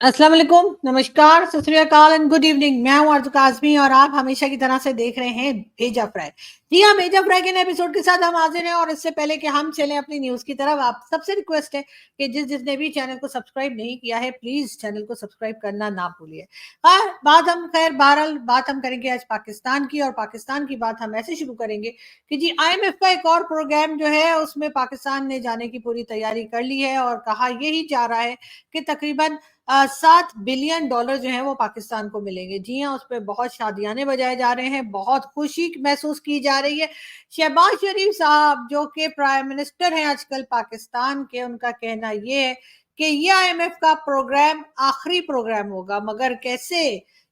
अस्सलाम वालेकुम, नमस्कार, सत श्री अकाल एंड गुड इवनिंग। मैं हूं अर्ज़ काज़मी और आप हमेशा की तरह से देख रहे हैं भेजा फ्राई। जी हाँ, भेजा फ्राई के नए एपिसोड के साथ हम हाजिर हैं और इससे पहले कि हम चलें अपनी न्यूज़ की तरफ, आप सबसे रिक्वेस्ट है कि जिसने भी चैनल को सब्सक्राइब नहीं किया है, प्लीज़ चैनल को सब्सक्राइब करना ना भूलिए। बहरहाल बात हम करेंगे आज पाकिस्तान की, और पाकिस्तान की बात हम ऐसे शुरू करेंगे कि जी आईएमएफ का एक और प्रोग्राम जो है, उसमें पाकिस्तान ने जाने की पूरी तैयारी कर ली है और कहा यही जा रहा है कि तकरीबन $7 बिलियन जो है वो पाकिस्तान को मिलेंगे। जी हाँ, उस पे बहुत शादियाने बजाए जा रहे हैं, बहुत खुशी महसूस की जा रही है। शहबाज शरीफ साहब जो कि प्राइम मिनिस्टर हैं आजकल पाकिस्तान के, उनका कहना ये है कि ये आईएमएफ का प्रोग्राम आखिरी प्रोग्राम होगा, मगर कैसे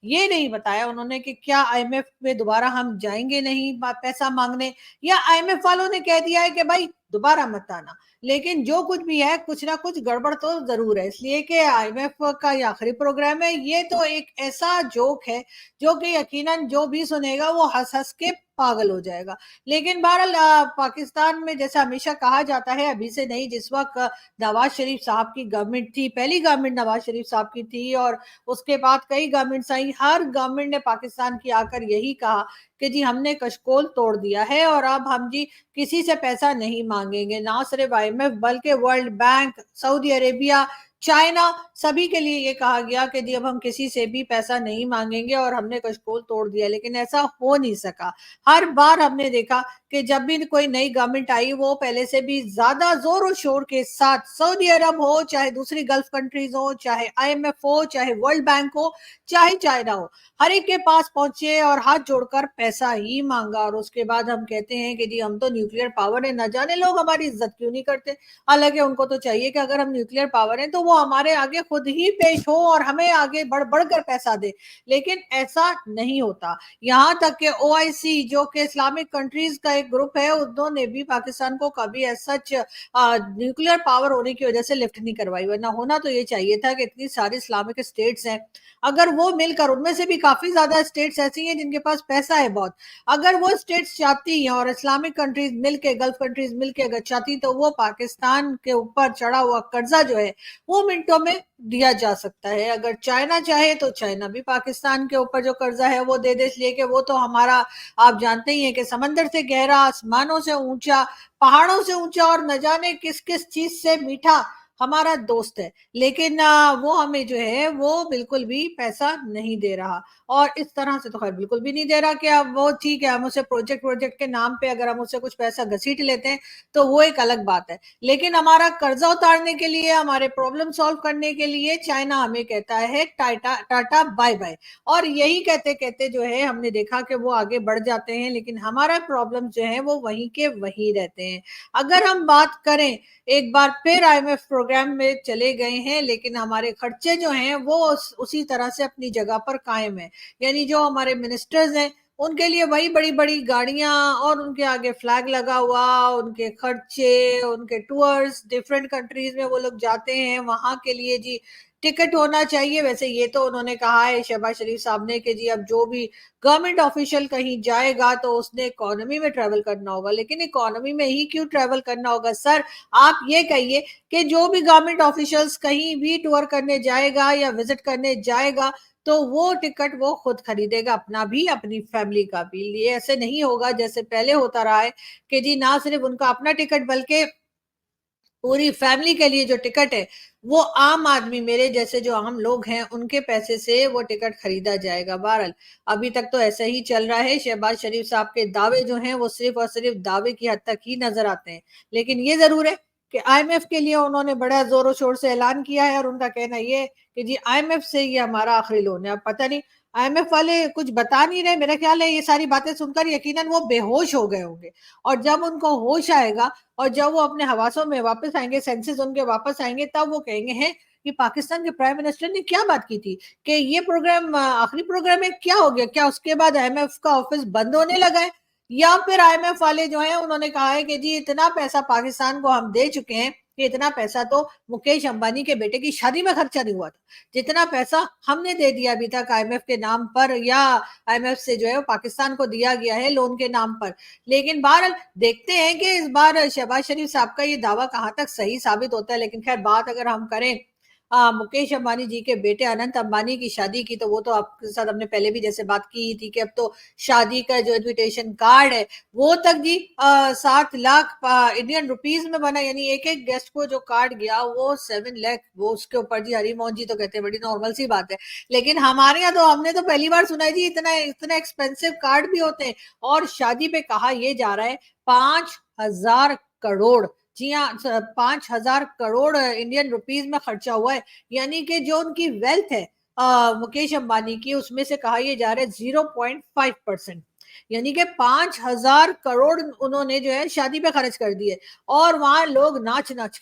ये नहीं बताया उन्होंने कि क्या आईएमएफ में दोबारा हम जाएंगे नहीं पैसा मांगने, या आईएमएफ वालों ने कह दिया है कि भाई दोबारा मत आना। लेकिन जो कुछ भी है, कुछ ना कुछ गड़बड़ तो जरूर है, इसलिए कि आईएमएफ का ये आखिरी प्रोग्राम है। ये तो एक ऐसा जोक है जो कि यकीनन जो भी सुनेगा वो हंस हंस के पागल हो जाएगा। लेकिन बहरहाल पाकिस्तान में जैसा हमेशा कहा जाता है, अभी से नहीं, जिस वक्त नवाज शरीफ साहब की गवर्नमेंट थी, पहली गवर्नमेंट नवाज शरीफ साहब की थी, और उसके बाद कई गवर्नमेंट्स आई, हर गवर्नमेंट ने पाकिस्तान की आकर यही कहा कि जी हमने कशकोल तोड़ दिया है और अब हम जी किसी से पैसा नहीं मांगेंगे, ना सिर्फ आईएमएफ बल्कि world bank, Saudi Arabia, China, सभी के लिए ये कहा गया कि जी अब हम किसी से भी पैसा नहीं मांगेंगे और हमने कशकोल तोड़ दिया। लेकिन ऐसा हो नहीं सका। हर बार हमने देखा कि जब भी कोई नई गवर्नमेंट आई, वो पहले से भी ज्यादा जोर और शोर के साथ, सऊदी अरब हो, चाहे दूसरी गल्फ कंट्रीज हो, चाहे आईएमएफ हो, चाहे वर्ल्ड बैंक हो, चाहे चाइना हो, हर एक के पास पहुंचे और हाथ जोड़कर पैसा ही मांगा। और उसके बाद हम कहते हैं कि जी हम तो न्यूक्लियर पावर है, न जाने लोग हमारी इज्जत क्यों नहीं करते। हालांकि उनको तो चाहिए कि अगर हम न्यूक्लियर पावर है तो वो हमारे आगे खुद ही पेश हो और हमें आगे बढ़ बढ़ कर पैसा दे। लेकिन ऐसा नहीं होता। यहाँ तक कि ओआईसी जो कि इस्लामिक कंट्रीज का एक ग्रुप है, उन्होंने भी पाकिस्तान को कभी सच न्यूक्लियर पावर होने की वजह से लिफ्ट नहीं करवाई। वरना होना तो ये चाहिए था कि इतनी सारी इस्लामिक स्टेट्स हैं, अगर वो मिलकर, उनमें से भी काफी ज्यादा स्टेट्स ऐसी हैं जिनके पास पैसा है बहुत, अगर वो स्टेट्स चाहती हैं और इस्लामिक कंट्रीज मिलके, गल्फ कंट्रीज मिलके अगर चाहती, तो वो पाकिस्तान के ऊपर चढ़ा हुआ कर्जा जो है वो मिनटों में दिया जा सकता है। अगर चाइना चाहे तो चाइना भी पाकिस्तान के ऊपर जो कर्जा है वो दे दे, इसलिए कि वो तो हमारा, आप जानते ही हैं कि समंदर से गहरा, आसमानों से ऊंचा, पहाड़ों से ऊंचा और न जाने किस किस चीज से मीठा हमारा दोस्त है। लेकिन वो हमें जो है वो बिल्कुल भी पैसा नहीं दे रहा, और इस तरह से तो खैर बिल्कुल भी नहीं दे रहा कि अब वो ठीक है, हम उसे प्रोजेक्ट प्रोजेक्ट के नाम पे अगर हम उससे कुछ पैसा घसीट लेते हैं तो वो एक अलग बात है। लेकिन हमारा कर्जा उतारने के लिए, हमारे प्रॉब्लम सॉल्व करने के लिए चाइना हमें कहता है टाटा टाटा बाय बाय, और यही कहते कहते जो है हमने देखा कि वो आगे बढ़ जाते हैं, लेकिन हमारा प्रॉब्लम जो है वो वहीं के वहीं रहते हैं। अगर हम बात करें, एक बार फिर आईएमएफ प्रोग्राम में चले गए हैं, लेकिन हमारे खर्चे जो हैं वो उसी तरह से अपनी जगह पर कायम है। यानी जो हमारे मिनिस्टर्स हैं, उनके लिए वही बड़ी बड़ी गाड़ियां और उनके आगे फ्लैग लगा हुआ, उनके खर्चे, उनके टूर्स, डिफरेंट कंट्रीज में वो लोग जाते हैं, वहां के लिए जी टिकट होना चाहिए। वैसे ये तो उन्होंने कहा है शहबाज शरीफ साहब ने कि जी अब जो भी गवर्नमेंट ऑफिशियल कहीं जाएगा तो उसने इकोनॉमी में ट्रेवल करना होगा। लेकिन इकोनॉमी में ही क्यों ट्रेवल करना होगा सर? आप ये कहिए कि जो भी गवर्नमेंट ऑफिशियल्स कहीं भी टूर करने जाएगा या विजिट करने जाएगा, तो वो टिकट वो खुद खरीदेगा, अपना भी अपनी फैमिली का भी। ये ऐसे नहीं होगा जैसे पहले होता रहा है कि जी ना सिर्फ उनका अपना टिकट बल्कि पूरी फैमिली के लिए जो टिकट है वो आम आदमी, मेरे जैसे जो आम लोग हैं, उनके पैसे से वो टिकट खरीदा जाएगा। बहरहाल अभी तक तो ऐसा ही चल रहा है। शहबाज शरीफ साहब के दावे जो हैं वो सिर्फ और सिर्फ दावे की हद तक ही नजर आते हैं। लेकिन ये जरूर है कि आईएमएफ के लिए उन्होंने बड़ा जोरों शोर से ऐलान किया है, और उनका कहना ये है कि जी आईएमएफ से ये हमारा आखिरी लोन है। अब पता नहीं आईएमएफ वाले कुछ बता नहीं रहे, मेरा ख्याल है ये सारी बातें सुनकर यकीनन वो बेहोश हो गए होंगे, और जब उनको होश आएगा और जब वो अपने हवासों में वापस आएंगे, सेंसेस उनके वापस आएंगे, तब वो कहेंगे हैं कि पाकिस्तान के प्राइम मिनिस्टर ने क्या बात की थी, कि ये प्रोग्राम आखिरी प्रोग्राम है, क्या हो गया, क्या उसके बाद आईएमएफ का ऑफिस बंद होने लगा है, या फिर आईएमएफ वाले जो हैं उन्होंने कहा है कि जी इतना पैसा पाकिस्तान को हम दे चुके हैं कि इतना पैसा तो मुकेश अंबानी के बेटे की शादी में खर्चा नहीं हुआ था, जितना पैसा हमने दे दिया अभी तक आईएमएफ के नाम पर, या आईएमएफ से जो है पाकिस्तान को दिया गया है लोन के नाम पर। लेकिन बहरहाल देखते हैं कि इस बार शहबाज शरीफ साहब का ये दावा कहां तक सही साबित होता है। लेकिन खैर बात अगर हम करें मुकेश अंबानी जी के बेटे अनंत अंबानी की शादी की, तो वो तो आपके साथ हमने पहले भी जैसे बात की थी कि अब तो शादी का जो इन्विटेशन कार्ड है वो तक जी 7 लाख इंडियन रुपीज में बना, यानी एक एक गेस्ट को जो कार्ड गया वो 7 लाख, वो उसके ऊपर जी हरिमोहन जी तो कहते हैं बड़ी नॉर्मल सी बात है। लेकिन हमारे यहाँ तो हमने तो पहली बार सुना है जी इतना इतना एक्सपेंसिव कार्ड भी होते हैं। और शादी पे कहा यह जा रहा है 5,000 करोड़, जी हाँ 5,000 करोड़ इंडियन रुपीज में खर्चा हुआ है। यानी कि जो उनकी वेल्थ है मुकेश अंबानी की, उसमें से कहा यह जा रहा है 0.5%, यानी कि 5,000 करोड़ उन्होंने जो है शादी पे खर्च कर दिए। और वहां लोग नाच नाच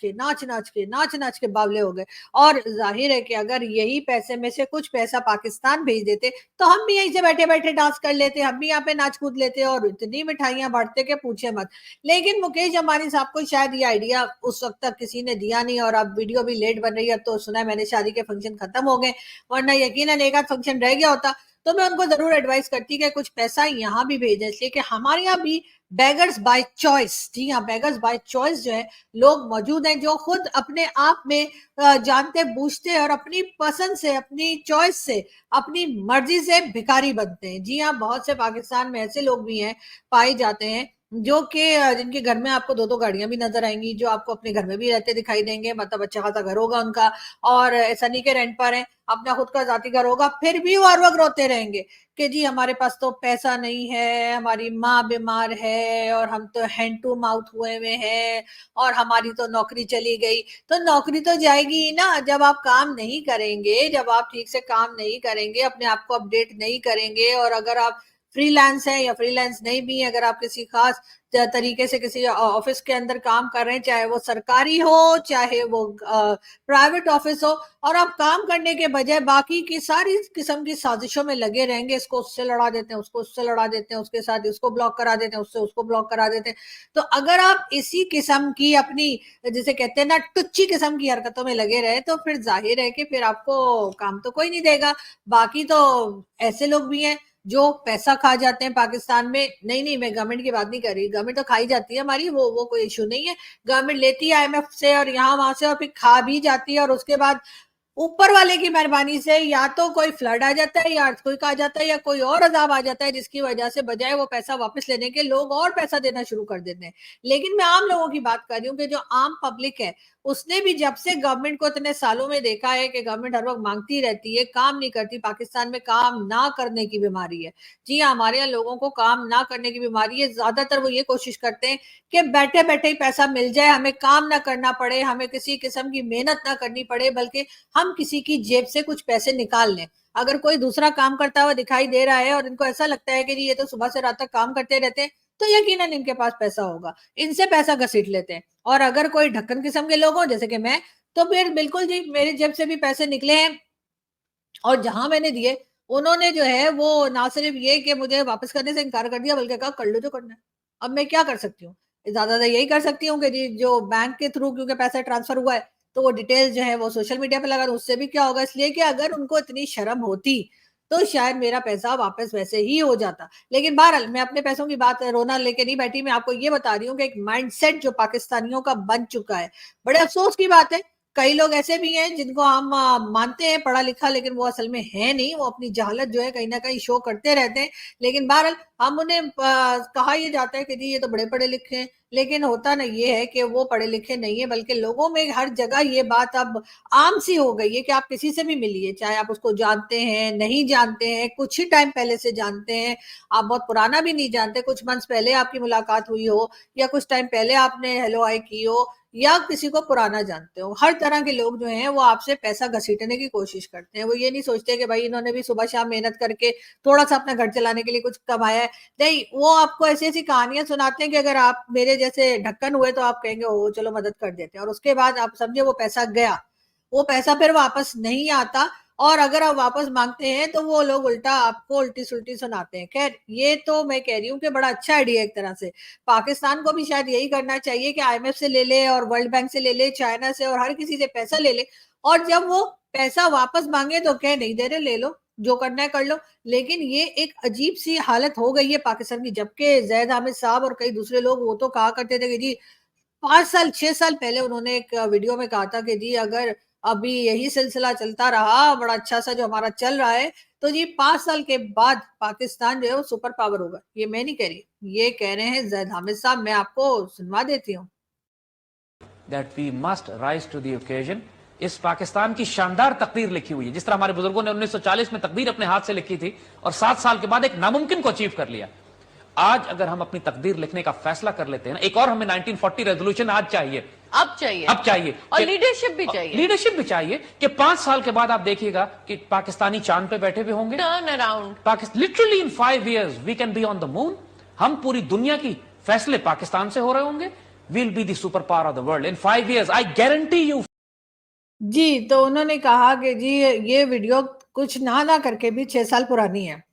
के बावले हो गए। और जाहिर है कि अगर यही पैसे में से कुछ पैसा पाकिस्तान भेज देते तो हम भी यहीं से बैठे बैठे डांस कर लेते, हम भी यहाँ पे नाच कूद लेते और इतनी मिठाइयां बांटते के पूछे मत। लेकिन मुकेश अंबानी साहब को शायद ये आइडिया उस वक्त तक किसी ने दिया नहीं, और अब वीडियो भी लेट बन रही है। अब तो सुना है मैंने शादी के फंक्शन खत्म हो गए, वरना यकीनन एक आध फंक्शन रह गया होता। तो मैं उनको जरूर एडवाइस करती कि कुछ पैसा यहाँ भी भेजें, इसलिए कि हमारे यहाँ भी बेगर्स बाय चॉइस, जी हाँ बेगर्स बाय चॉइस जो है लोग मौजूद हैं जो खुद अपने आप में जानते बूझते और अपनी पसंद से, अपनी चॉइस से, अपनी मर्जी से भिखारी बनते हैं। जी हाँ बहुत से पाकिस्तान में ऐसे लोग भी हैं, पाए जाते हैं, जो कि जिनके घर में आपको दो दो गाड़ियां भी नजर आएंगी, जो आपको अपने घर में भी रहते दिखाई देंगे, मतलब अच्छा खासा घर होगा उनका, और ऐसा नहीं कि रेंट पर है, अपना खुद का जाति घर होगा, फिर भी वो हर वक्त रोते रहेंगे कि जी हमारे पास तो पैसा नहीं है, हमारी माँ बीमार है और हम तो हैंड टू माउथ हुए हुए हैं, और हमारी तो नौकरी चली गई। तो नौकरी तो जाएगी ही ना जब आप काम नहीं करेंगे, जब आप ठीक से काम नहीं करेंगे, अपने आप को अपडेट नहीं करेंगे। और अगर आप फ्रीलांस है या फ्रीलांस नहीं भी है, अगर आप किसी खास तरीके से किसी ऑफिस के अंदर काम कर रहे हैं, चाहे वो सरकारी हो चाहे वो प्राइवेट ऑफिस हो, और आप काम करने के बजाय बाकी की सारी किस्म की साजिशों में लगे रहेंगे, इसको उससे लड़ा देते हैं, उसको उससे लड़ा देते हैं, उसके साथ इसको ब्लॉक करा देते हैं, उससे उसको ब्लॉक करा देते हैं। तो अगर आप इसी किस्म की अपनी, जिसे कहते हैं ना, टुच्ची किस्म की हरकतों में लगे रहे, तो फिर जाहिर है कि फिर आपको काम तो कोई नहीं देगा। बाकी तो ऐसे लोग भी हैं जो पैसा खा जाते हैं पाकिस्तान में। नहीं नहीं, मैं गवर्नमेंट की बात नहीं कर रही, गवर्नमेंट तो खाई जाती है हमारी, वो कोई इशू नहीं है। गवर्नमेंट लेती है आईएमएफ से और यहाँ वहां से, और फिर खा भी जाती है, और उसके बाद ऊपर वाले की मेहरबानी से या तो कोई फ्लड आ जाता है, या अर्थक्वेक आ जाता है, या कोई और अजाब आ जाता है, जिसकी वजह से बजाय वो पैसा वापस लेने के लोग और पैसा देना शुरू कर देते हैं। लेकिन मैं आम लोगों की बात कर रही हूँ कि जो आम पब्लिक है, उसने भी जब से गवर्नमेंट को इतने सालों में देखा है कि गवर्नमेंट हर वक्त मांगती रहती है, काम नहीं करती। पाकिस्तान में काम ना करने की बीमारी है। जी हाँ, हमारे यहाँ लोगों को काम ना करने की बीमारी है। ज्यादातर वो ये कोशिश करते हैं कि बैठे बैठे ही पैसा मिल जाए, हमें काम ना करना पड़े, हमें किसी किस्म की मेहनत ना करनी पड़े, बल्कि हम किसी की जेब से कुछ पैसे निकाल लें। अगर कोई दूसरा काम करता हुआ दिखाई दे रहा है और इनको ऐसा लगता है कि जी ये तो सुबह से रात तक काम करते रहते हैं, तो यकीनन इनके पास पैसा होगा, इनसे पैसा घसीट लेते हैं। और अगर कोई ढक्कन किस्म के लोग हों जैसे कि मैं, तो फिर बिल्कुल जी मेरी जेब से भी पैसे निकले हैं, और जहां मैंने दिए उन्होंने जो है वो ना सिर्फ ये कि मुझे वापस करने से इनकार कर दिया, बल्कि कहा कर लो जो करना है। अब मैं क्या कर सकती हूँ? ज्यादा यही कर सकती हूँ कि जी जो बैंक के थ्रू क्योंकि पैसा ट्रांसफर हुआ है, तो वो डिटेल्स जो है वो सोशल मीडिया पे लगा दूं, उससे भी क्या होगा। इसलिए कि अगर उनको इतनी शर्म होती तो शायद मेरा पैसा वापस वैसे ही हो जाता। लेकिन बहरहाल मैं अपने पैसों की बात रोना लेके नहीं बैठी, मैं आपको ये बता रही हूँ कि एक माइंडसेट जो पाकिस्तानियों का बन चुका है, बड़े अफसोस की बात है। कई लोग ऐसे भी हैं जिनको हम मानते हैं पढ़ा लिखा, लेकिन वो असल में है नहीं, वो अपनी जहालत जो है कहीं ना कहीं शो करते रहते हैं। लेकिन बहरहाल हम उन्हें कहा यह जाता है कि जी ये तो बड़े पढ़े लिखे हैं, लेकिन होता ना ये है कि वो पढ़े लिखे नहीं है, बल्कि लोगों में हर जगह ये बात अब आम सी हो गई है कि आप किसी से भी मिलिए, चाहे आप उसको जानते हैं नहीं जानते हैं, कुछ ही टाइम पहले से जानते हैं, आप बहुत पुराना भी नहीं जानते, कुछ मंथ्स पहले आपकी मुलाकात हुई हो, या कुछ टाइम पहले आपने हेलो हाय की हो, या किसी को पुराना जानते हो। हर तरह के लोग जो हैं वो आपसे पैसा घसीटने की कोशिश करते हैं। वो ये नहीं सोचते कि भाई इन्होंने भी सुबह शाम मेहनत करके थोड़ा सा अपना घर चलाने के लिए कुछ कमाया है। नहीं, वो आपको ऐसी ऐसी कहानियां सुनाते हैं कि अगर आप मेरे जैसे ढक्कन हुए तो आप कहेंगे ओ चलो मदद कर देते हैं, और उसके बाद आप समझे वो पैसा गया, वो पैसा फिर वापस नहीं आता। और अगर आप वापस मांगते हैं तो वो लोग उल्टा आपको उल्टी सुल्टी सुनाते हैं। खैर, ये तो मैं कह रही हूँ कि बड़ा अच्छा आइडिया एक तरह से। पाकिस्तान को भी शायद यही करना चाहिए कि आईएमएफ से ले ले और वर्ल्ड बैंक से ले ले, चाइना से और हर किसी से पैसा ले ले, और जब वो पैसा वापस मांगे तो कह नहीं दे रहे, ले लो जो करना है कर लो। लेकिन ये एक अजीब सी हालत हो गई है पाकिस्तान की, जबकि जैद हामिद साहब और कई दूसरे लोग वो तो कहा करते थे कि जी 5 साल 6 साल पहले उन्होंने एक वीडियो में कहा था कि जी अगर अभी यही सिलसिला चलता रहा बड़ा अच्छा सा जो हमारा चल रहा है, तो जी 5 साल के बाद पाकिस्तान जो है वो सुपर पावर होगा। ये मैं नहीं कह रही, ये कह रहे हैं ज़ैद हामिद साहब, मैं आपको सुनवा देती हूँ। That we must rise to the occasion. इस पाकिस्तान की शानदार तकदीर लिखी हुई है, जिस तरह हमारे बुजुर्गों ने 1940 में तकदीर अपने हाथ से लिखी थी और 7 साल के बाद एक नामुमकिन को अचीव कर लिया। आज अगर हम अपनी तकदीर लिखने का फैसला कर लेते हैं ना, एक और हमें 1940 रेजोल्यूशन आज चाहिए, अब चाहिए और लीडरशिप भी चाहिए, लीडरशिप भी चाहिए कि 5 साल के बाद आप देखिएगा कि पाकिस्तानी चांद पे बैठे हुए होंगे, turn around, literally in 5 years we can be on the moon. हम पूरी दुनिया की फैसले पाकिस्तान से हो रहे होंगे। We'll be the superpower of the world in 5 years. I guarantee you. जी, तो उन्होंने कहा कि जी ये वीडियो कुछ ना करके भी 6 साल पुरानी है।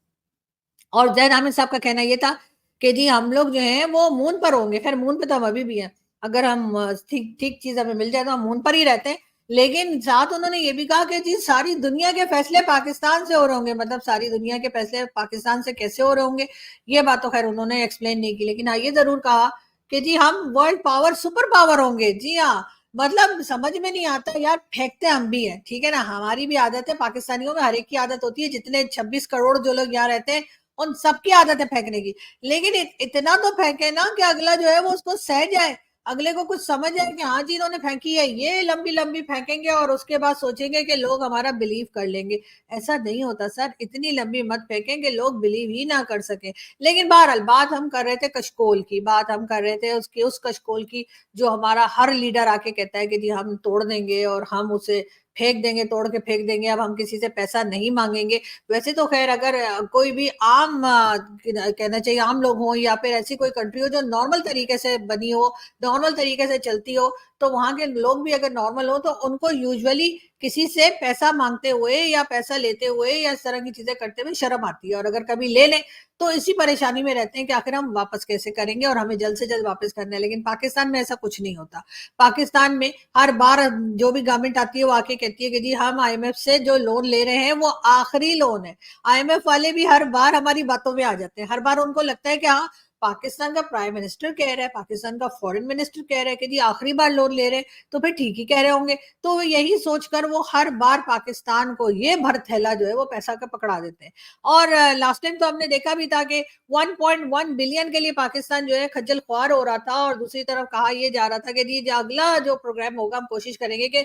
और ज़ैद हामिद साहब का कहना ये था कि जी हम लोग जो हैं वो मून पर होंगे। खैर मून पे तो हम अभी भी हैं। अगर हम ठीक चीज़ हमें मिल जाए तो हम मून पर ही रहते हैं। लेकिन साथ उन्होंने ये भी कहा कि जी सारी दुनिया के फैसले पाकिस्तान से हो रहे होंगे, मतलब सारी दुनिया के फैसले पाकिस्तान से कैसे हो रहे होंगे, ये बात तो खैर उन्होंने एक्सप्लेन नहीं की। लेकिन हाँ, ये ज़रूर कहा कि जी हम वर्ल्ड पावर, सुपर पावर होंगे। जी हाँ, मतलब समझ में नहीं आता यार, फेंकते हम भी हैं, ठीक है ना? हमारी भी आदत है, पाकिस्तानियों में हर एक की आदत होती है, जितने 26 करोड़ जो लोग यहाँ रहते हैं, उन सबकी आदत है फेंकने की। लेकिन इतना तो फेंके ना कि अगला जो है वो उसको सह जाए, अगले को कुछ समझ आए कि हाँ जी इन्होंने फेंकी है। ये लंबी लंबी फेंकेंगे और उसके बाद सोचेंगे कि लोग हमारा बिलीव कर लेंगे। ऐसा नहीं होता सर, इतनी लंबी मत फेंकें कि लोग बिलीव ही ना कर सके। लेकिन बहरहाल बात हम कर रहे थे कशकोल की, बात हम कर रहे थे उसकी, उस कशकोल की जो हमारा हर लीडर आके कहता है कि जी हम तोड़ देंगे और हम उसे फेंक देंगे, तोड़ के फेंक देंगे, अब हम किसी से पैसा नहीं मांगेंगे। वैसे तो खैर अगर कोई भी आम कहना चाहिए आम लोग हों या फिर ऐसी कोई कंट्री हो जो नॉर्मल तरीके से बनी हो, नॉर्मल तरीके से चलती हो, तो वहां के लोग भी अगर नॉर्मल हो तो उनको यूजुअली किसी से पैसा मांगते हुए या पैसा लेते हुए या इस तरह की चीजें करते हुए शर्म आती है। और अगर कभी ले लें तो इसी परेशानी में रहते हैं कि आखिर हम वापस कैसे करेंगे और हमें जल्द से जल्द वापस करना है। लेकिन पाकिस्तान में ऐसा कुछ नहीं होता। पाकिस्तान में हर बार जो भी गवर्नमेंट आती है वो आके कहती है कि जी हम आईएमएफ से जो लोन ले रहे हैं वो आखिरी लोन है। आईएमएफ वाले भी हर बार हमारी बातों में आ जाते हैं। हर बार उनको लगता है कि हाँ, पाकिस्तान का प्राइम मिनिस्टर कह रहा है, पाकिस्तान का फॉरेन मिनिस्टर कह रहा है कि जी आखिरी बार लोन ले रहे हैं, तो फिर ठीक ही कह रहे होंगे। तो यही सोचकर वो हर बार पाकिस्तान को ये भरथैला जो है वो पैसा का पकड़ा देते हैं। और लास्ट टाइम तो हमने देखा भी था कि 1.1 बिलियन के लिए पाकिस्तान जो है खज्जल ख्वार हो रहा था, और दूसरी तरफ कहा यह जा रहा था कि जी अगला जो प्रोग्राम होगा हम कोशिश करेंगे कि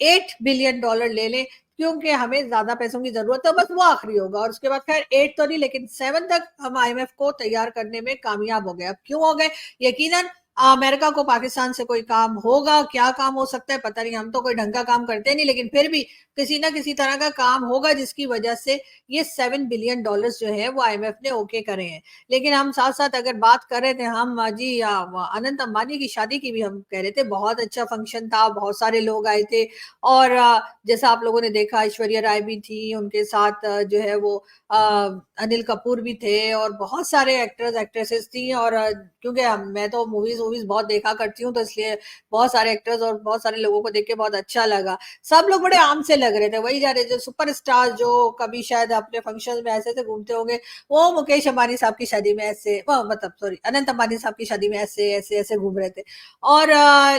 $8 बिलियन ले लें, क्योंकि हमें ज्यादा पैसों की जरूरत है, बस वो आखिरी होगा। और उसके बाद खैर 8 तो नहीं लेकिन 7 तक हम आईएमएफ को तैयार करने में कामयाब हो गए। अब क्यों हो गए? यकीनन अमेरिका को पाकिस्तान से कोई काम होगा, क्या काम हो सकता है पता नहीं, हम तो कोई ढंग का काम करते नहीं, लेकिन फिर भी किसी ना किसी तरह का काम होगा जिसकी वजह से ये $7 बिलियन जो है वो आईएमएफ ने ओके करे हैं। लेकिन हम साथ साथ अगर बात कर रहे थे हम जी अनंत अंबानी की शादी की भी हम कह रहे थे, बहुत अच्छा फंक्शन था, बहुत सारे लोग आए थे। और जैसा आप लोगों ने देखा ऐश्वर्या राय भी थी, उनके साथ जो है वो अनिल कपूर भी थे और बहुत सारे एक्टर्स एक्ट्रेसेस थी। और क्योंकि मैं तो मूवीज बहुत देखा करती हूँ, तो इसलिए बहुत सारे एक्टर्स और बहुत सारे लोगों को देख के बहुत अच्छा लगा। सब लोग बड़े आम से लग रहे थे, वही जा रहे थे सुपरस्टार जो कभी शायद अपने फंक्शन में ऐसे घूमते होंगे, वो मुकेश अंबानी साहब की शादी में ऐसे, मतलब सॉरी अनंत अंबानी साहब की शादी में ऐसे ऐसे ऐसे घूम रहे थे। और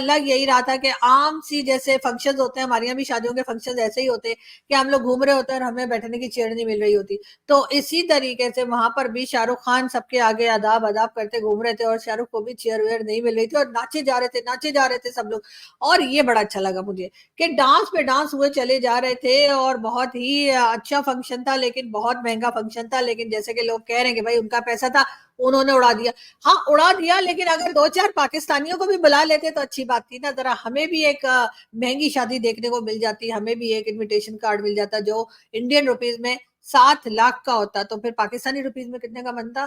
लग यही रहा था कि आम सी जैसे फंक्शन होते हैं, हमारे यहाँ भी शादियों के फंक्शन ऐसे ही होते हैं कि हम लोग घूम रहे होते हैं और हमें बैठने की चेयर नहीं मिल रही होती। तो इसी तरीके से वहां पर भी शाहरुख खान सबके आगे आदाब आदाब करते घूम रहे थे और शाहरुख को भी चेयर वेयर नहीं मिल रही थी और नाचे जा रहे थे, नाचे जा रहे थे सब लोग। और ये बड़ा अच्छा लगा मुझे कि डांस पे डांस हुए चले जा रहे थे और बहुत ही अच्छा फंक्शन था, लेकिन बहुत महंगा फंक्शन था। लेकिन जैसे कि लोग कह रहे हैं कि भाई उनका पैसा था, उन्होंने उड़ा दिया। हाँ उड़ा दिया, लेकिन अगर 2-4 पाकिस्तानियों को भी बुला लेते तो अच्छी बात थी ना। जरा हमें भी एक महंगी शादी देखने को मिल जाती, हमें भी एक इनविटेशन कार्ड मिल जाता जो इंडियन रुपीज में 7 लाख का होता। तो फिर पाकिस्तानी रुपीज में कितने का बनता?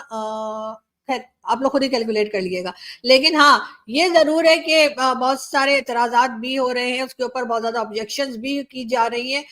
खैर आप लोग खुद ही कैलकुलेट कर लीजिएगा। लेकिन हाँ ये जरूर है कि बहुत सारे एतराजात भी हो रहे हैं, उसके ऊपर बहुत ज्यादा ऑब्जेक्शंस भी की जा रही है।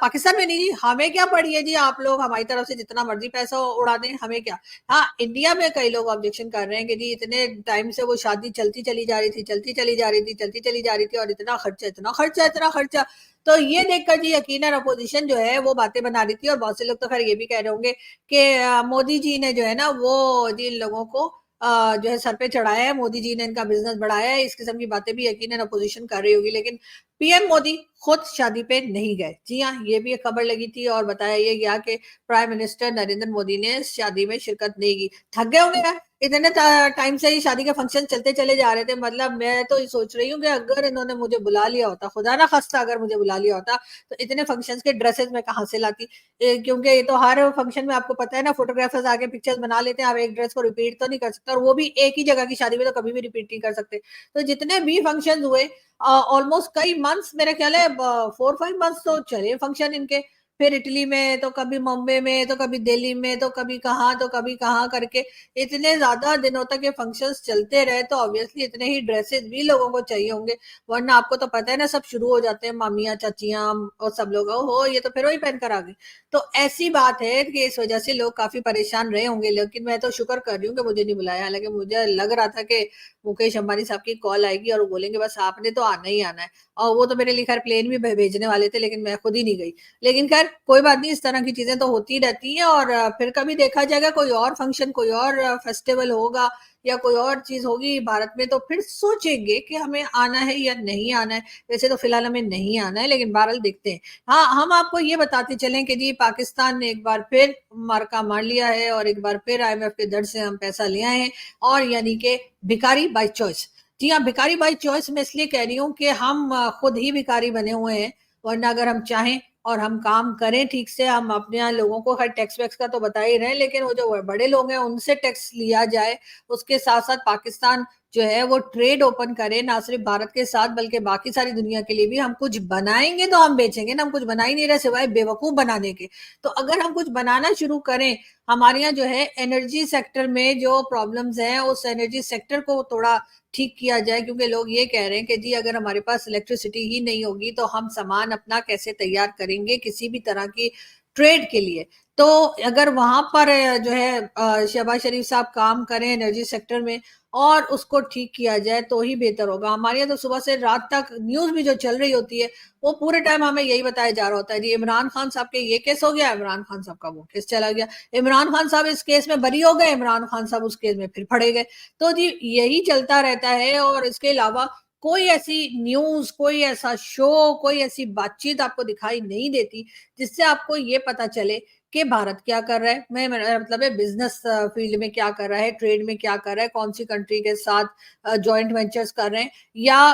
पाकिस्तान में नहीं जी, हमें क्या पड़ी है जी, आप लोग हमारी तरफ से जितना मर्जी पैसा उड़ा दें, हमें क्या। हाँ इंडिया में कई लोग ऑब्जेक्शन कर रहे हैं कि जी इतने टाइम से वो शादी चलती चली जा रही थी, चलती चली जा रही थी, चलती चली जा रही थी, और इतना खर्चा, इतना खर्चा, इतना खर्चा। तो ये देखकर जी यकीनन अपोजिशन जो है वो बातें बना रही थी। और बहुत से लोग तो खैर ये भी कह रहे होंगे कि मोदी जी ने जो है ना वो जिन लोगों को जो है सर पे चढ़ाया है, मोदी जी ने इनका बिजनेस बढ़ाया है, इस किस्म की बातें भी यकीनन अपोजिशन कर रही होगी, लेकिन पीएम मोदी खुद शादी पे नहीं गए। जी हाँ, ये भी एक खबर लगी थी और बताया ये गया कि प्राइम मिनिस्टर नरेंद्र मोदी ने इस शादी में शिरकत नहीं की। थक गए होंगे यार, इतने टाइम से ही शादी के फंक्शन चलते चले जा रहे थे। मतलब मैं तो ये सोच रही हूँ कि अगर इन्होंने मुझे बुला लिया होता, खुदा ना खास्ता अगर मुझे बुला लिया होता, तो इतने फंक्शंस के ड्रेसेस मैं कहाँ से लाती। क्योंकि ये तो हर फंक्शन में आपको पता है ना, फोटोग्राफर्स आके पिक्चर्स बना लेते हैं, आप एक ड्रेस को रिपीट तो नहीं कर सकते, और वो भी एक ही जगह की शादी में तो कभी भी रिपीट नहीं कर सकते। तो जितने भी फंक्शन हुए ऑलमोस्ट कई मंथ्स, मेरे ख्याल है 4-5 मंथ्स तो चले फंक्शन इनके। फिर इटली में, तो कभी मुंबई में, तो कभी दिल्ली में, तो कभी कहाँ करके इतने ज्यादा दिनों तक ये फंक्शंस चलते रहे, तो ऑब्वियसली इतने ही ड्रेसेस भी लोगों को चाहिए होंगे। वरना आपको तो पता है ना, सब शुरू हो जाते हैं मामियां चाचियां और सब लोग, हो ये तो फिर वही पहन कर आ गए। तो ऐसी बात है कि इस वजह से लोग काफी परेशान रहे होंगे, लेकिन मैं तो शुक्र कर रही हूँ कि मुझे नहीं बुलाया। हालांकि मुझे लग रहा था कि मुकेश अंबानी साहब की कॉल आएगी और वो बोलेंगे बस आपने तो आना ही आना है, और वो तो मेरे लिए खैर प्लेन भी भेजने वाले थे, लेकिन मैं खुद ही नहीं गई। लेकिन खैर कोई बात नहीं, इस तरह की चीजें तो होती रहती हैं, और फिर कभी देखा जाएगा, कोई और फंक्शन, कोई और फेस्टिवल होगा या कोई और चीज होगी भारत में, तो फिर सोचेंगे कि हमें आना है या नहीं आना है। वैसे तो फिलहाल हमें नहीं आना है, लेकिन बहरहाल देखते हैं। हाँ, हम आपको ये बताते चलें कि जी पाकिस्तान ने एक बार फिर मार्का मार लिया है, और एक बार फिर IMF के दर से हम पैसा ले आए हैं, और यानी कि भिखारी बाय चॉइस। जी हाँ, भिखारी बाय चॉइस मैं इसलिए कह रही हूँ कि हम खुद ही भिखारी बने हुए हैं। वरना अगर हम चाहें और हम काम करें ठीक से, हम अपने यहाँ लोगों को हर टैक्स वैक्स का तो बता ही रहे हैं, लेकिन वो जो बड़े लोग हैं उनसे टैक्स लिया जाए। उसके साथ साथ पाकिस्तान जो है वो ट्रेड ओपन करे, ना सिर्फ भारत के साथ बल्कि बाकी सारी दुनिया के लिए भी। हम कुछ बनाएंगे तो हम बेचेंगे ना, हम कुछ बना ही नहीं रहे सिवाय बेवकूफ बनाने के। तो अगर हम कुछ बनाना शुरू करें, हमारे यहाँ जो है एनर्जी सेक्टर में जो प्रॉब्लम्स हैं, उस एनर्जी सेक्टर को थोड़ा ठीक किया जाए। क्योंकि लोग ये कह रहे हैं कि जी अगर हमारे पास इलेक्ट्रिसिटी ही नहीं होगी तो हम सामान अपना कैसे तैयार करेंगे किसी भी तरह की ट्रेड के लिए। तो अगर वहां पर जो है शहबाज शरीफ साहब काम करें एनर्जी सेक्टर में और उसको ठीक किया जाए तो ही बेहतर होगा। हमारे यहाँ तो सुबह से रात तक न्यूज भी जो चल रही होती है, वो पूरे टाइम हमें यही बताया जा रहा होता है, जी इमरान खान साहब के ये केस हो गया, इमरान खान साहब का वो केस चला गया, इमरान खान साहब इस केस में बरी हो गए, इमरान खान साहब उस केस में फिर फड़े गए। तो जी यही चलता रहता है, और इसके अलावा कोई ऐसी न्यूज, कोई ऐसा शो, कोई ऐसी बातचीत आपको दिखाई नहीं देती जिससे आपको ये पता चले कि भारत क्या कर रहा है। मैं मेरा मतलब है बिजनेस फील्ड में क्या कर रहा है, ट्रेड में क्या कर रहा है, कौन सी कंट्री के साथ जॉइंट वेंचर्स कर रहे हैं, या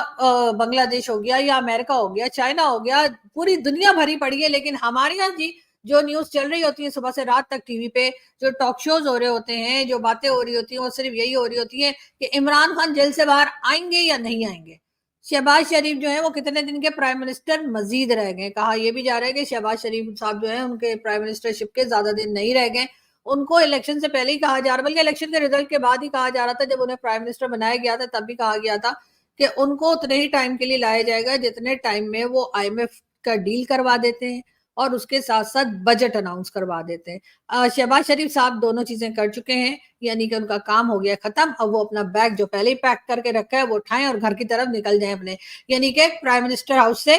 बांग्लादेश हो गया, या अमेरिका हो गया, चाइना हो गया, पूरी दुनिया भरी पड़ी है। लेकिन हमारे यहाँ जी जो न्यूज चल रही होती है सुबह से रात तक टीवी पे, जो टॉक शोज हो रहे होते हैं, जो बातें हो रही होती हैं, वो सिर्फ यही हो रही होती है कि इमरान खान जेल से बाहर आएंगे या नहीं आएंगे, शहबाज शरीफ जो है वो कितने दिन के प्राइम मिनिस्टर मजीद रह गए। कहा यह भी जा रहा है कि शहबाज शरीफ साहब जो है उनके प्राइम मिनिस्टरशिप के ज्यादा दिन नहीं रह गए। उनको इलेक्शन से पहले ही कहा जा रहा, बल्कि इलेक्शन के रिजल्ट के बाद ही कहा जा रहा था, जब उन्हें प्राइम मिनिस्टर बनाया गया था तब भी कहा गया था कि उनको उतने ही टाइम के लिए लाया जाएगा जितने टाइम में वो IMF का डील करवा देते हैं और उसके साथ साथ बजट अनाउंस करवा देते हैं। शहबाज शरीफ साहब दोनों चीजें कर चुके हैं, यानी कि उनका काम हो गया खत्म। अब वो अपना बैग जो पहले ही पैक करके रखा है वो उठाएं और घर की तरफ निकल जाएं अपने, यानी कि प्राइम मिनिस्टर हाउस से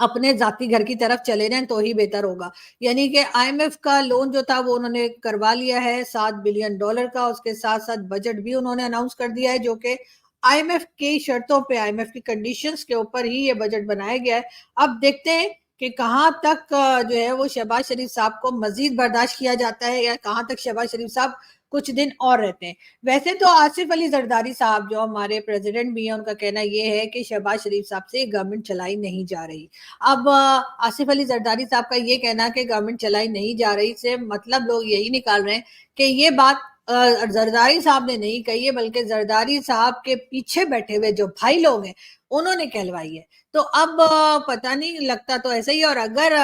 अपने जाती घर की तरफ चले जाएं तो ही बेहतर होगा। यानी कि IMF का लोन जो था वो उन्होंने करवा लिया है $7 बिलियन का। उसके साथ साथ बजट भी उन्होंने अनाउंस कर दिया है, जो कि IMF की शर्तों पे, IMF की कंडीशंस के ऊपर ही ये बजट बनाया गया है। अब देखते हैं कि कहां तक जो है वो शहबाज शरीफ साहब को मजीद बर्दाश्त किया जाता है, या कहां तक शहबाज शरीफ साहब कुछ दिन और रहते हैं। वैसे तो आसिफ अली जरदारी साहब जो हमारे प्रेसिडेंट भी हैं, उनका कहना यह है कि शहबाज शरीफ साहब से गवर्नमेंट चलाई नहीं जा रही। अब आसिफ अली जरदारी साहब का ये कहना कि गवर्नमेंट चलाई नहीं जा रही से मतलब लोग यही निकाल रहे हैं कि ये बात जरदारी साहब ने नहीं कही है, बल्कि जरदारी साहब के पीछे बैठे हुए जो भाई लोग हैं उन्होंने कहलवाई है। तो अब पता नहीं, लगता तो ऐसा ही। और अगर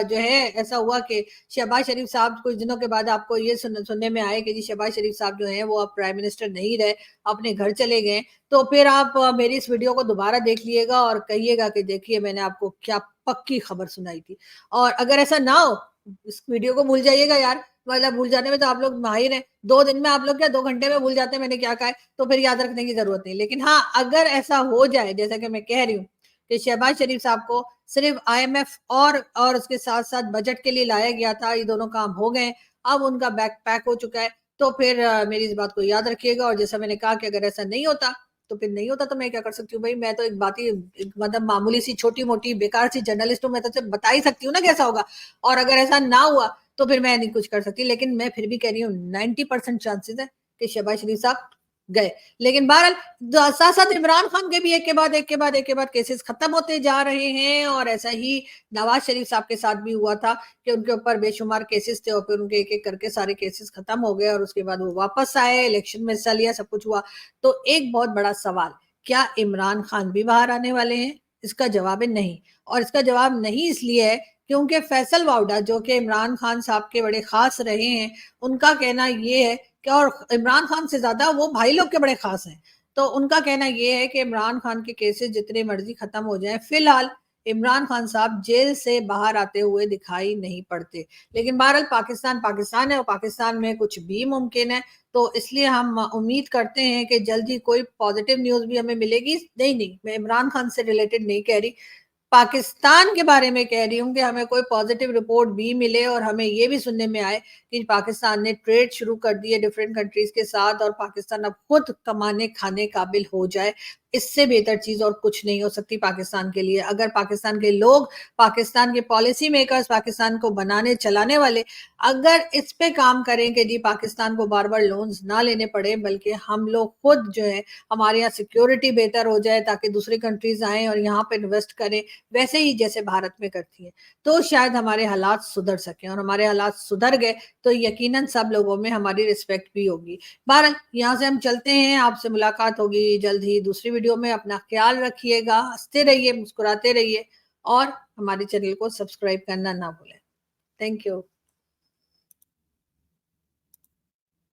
जो है ऐसा हुआ कि शहबाज शरीफ साहब कुछ दिनों के बाद आपको ये सुनने में आए कि जी शहबाज शरीफ साहब जो है वो अब प्राइम मिनिस्टर नहीं रहे, अपने घर चले गए, तो फिर आप मेरी इस वीडियो को दोबारा देख लीजिएगा और कहिएगा कि देखिए मैंने आपको क्या पक्की खबर सुनाई थी। और अगर ऐसा ना हो, इस वीडियो को भूल जाइएगा यार। मतलब भूल जाने में तो आप लोग माहिर हैं, 2 दिन में आप लोग क्या 2 घंटे में भूल जाते हैं मैंने क्या कहा है, तो फिर याद रखने की जरूरत नहीं। लेकिन हाँ, अगर ऐसा हो जाए जैसा कि मैं कह रही हूँ कि शहबाज शरीफ साहब को सिर्फ IMF और उसके साथ साथ बजट के लिए लाया गया था, ये दोनों काम हो गए, अब उनका बैग पैक हो चुका है, तो फिर मेरी इस बात को याद रखिएगा। और जैसा मैंने कहा कि अगर ऐसा नहीं होता तो फिर नहीं होता, तो मैं क्या कर सकती हूँ भाई, मैं तो एक बात ही मतलब मामूली सी छोटी मोटी बेकार सी जर्नलिस्ट हूँ, मैं तो सिर्फ बता ही सकती हूँ ना कैसा होगा। और अगर ऐसा ना हुआ तो फिर मैं नहीं कुछ कर सकती। लेकिन मैं फिर भी कह रही हूँ 90% चांसेस है कि शहबाज शरीफ साहब गए। लेकिन बहरहाल साथ साथ इमरान खान के भी एक के बाद केसेस खत्म होते जा रहे हैं। और ऐसा ही नवाज शरीफ साहब के साथ भी हुआ था कि उनके ऊपर बेशुमार केसेस थे और फिर उनके एक एक करके सारे केसेस खत्म हो गए और उसके बाद वो वापस आए, इलेक्शन में हिस्सा लिया, सब कुछ हुआ। तो एक बहुत बड़ा सवाल, क्या इमरान खान भी बाहर आने वाले हैं? इसका जवाब है नहीं। और इसका जवाब नहीं इसलिए है क्योंकि फैसल वाउडा जो कि इमरान खान साहब के बड़े खास रहे हैं, उनका कहना ये है कि, और इमरान खान से ज्यादा वो भाई लोग के बड़े खास हैं, तो उनका कहना ये है कि इमरान खान के केसेस जितने मर्जी खत्म हो जाएं, फिलहाल इमरान खान साहब जेल से बाहर आते हुए दिखाई नहीं पड़ते। लेकिन बहरहाल पाकिस्तान पाकिस्तान है और पाकिस्तान में कुछ भी मुमकिन है। तो इसलिए हम उम्मीद करते हैं कि जल्द ही कोई पॉजिटिव न्यूज भी हमें मिलेगी। नहीं, मैं इमरान खान से रिलेटेड नहीं कह रही, पाकिस्तान के बारे में कह रही हूँ कि हमें कोई पॉजिटिव रिपोर्ट भी मिले और हमें ये भी सुनने में आए कि पाकिस्तान ने ट्रेड शुरू कर दी है डिफरेंट कंट्रीज के साथ और पाकिस्तान अब खुद कमाने खाने काबिल हो जाए। इससे बेहतर चीज और कुछ नहीं हो सकती पाकिस्तान के लिए। अगर पाकिस्तान के लोग, पाकिस्तान के पॉलिसी मेकर्स, पाकिस्तान को बनाने चलाने वाले अगर इस पे काम करें कि जी पाकिस्तान को बार बार लोन्स ना लेने पड़े, बल्कि हम लोग खुद जो है हमारे यहाँ सिक्योरिटी बेहतर हो जाए ताकि दूसरी कंट्रीज आए और यहाँ पे इन्वेस्ट करें वैसे ही जैसे भारत में करती है, तो शायद हमारे हालात सुधर सके। और हमारे हालात सुधर गए तो यकीनन सब लोगों में हमारी रिस्पेक्ट भी होगी। बहरहाल यहाँ से हम चलते हैं, आपसे मुलाकात होगी जल्द ही दूसरी वीडियो में। अपना ख्याल रखिएगा, हंसते रहिए, मुस्कुराते रहिए और हमारे चैनल को सब्सक्राइब करना ना भूलें। Thank you.